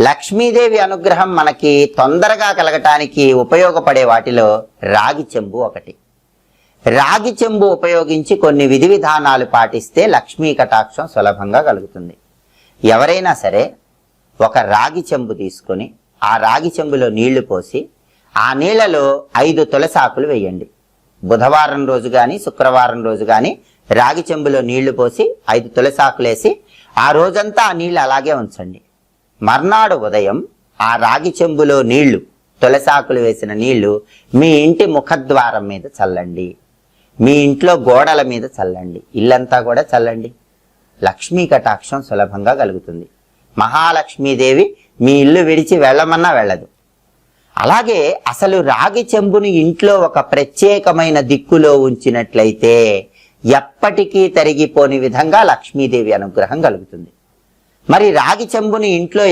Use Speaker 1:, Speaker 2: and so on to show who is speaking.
Speaker 1: లక్ష్మీదేవి అనుగ్రహం మనకి తొందరగా కలగటానికి ఉపయోగపడే వాటిలో రాగి చెంబు ఒకటి. రాగి చెంబు ఉపయోగించి కొన్ని విధి విధానాలు పాటిస్తే లక్ష్మీ కటాక్షం సులభంగా కలుగుతుంది. ఎవరైనా సరే ఒక రాగి చెంబు తీసుకొని ఆ రాగి చెంబులో నీళ్లు పోసి ఆ నీళ్లలో 5 తులసి ఆకులు వేయండి. బుధవారం రోజు కానీ శుక్రవారం రోజు కానీ రాగి చెంబులో నీళ్లు పోసి 5 తులసి ఆకులు వేసి ఆ రోజంతా ఆ నీళ్లు అలాగే ఉంచండి. మర్నాడు ఉదయం ఆ రాగి చెంబులో నీళ్లు, తులసాకులు వేసిన నీళ్లు మీ ఇంటి ముఖద్వారం మీద చల్లండి, మీ ఇంట్లో గోడల మీద చల్లండి, ఇల్లంతా కూడా చల్లండి. లక్ష్మీ కటాక్షం సులభంగా కలుగుతుంది. మహాలక్ష్మీదేవి మీ ఇల్లు విడిచి వెళ్ళమన్నా వెళ్ళదు. అలాగే అసలు రాగి చెంబుని ఇంట్లో ఒక ప్రత్యేకమైన దిక్కులో ఉంచినట్లయితే ఎప్పటికీ తరిగిపోని విధంగా లక్ష్మీదేవి అనుగ్రహం కలుగుతుంది. మరి రాగి చెంబుని ఇంట్లో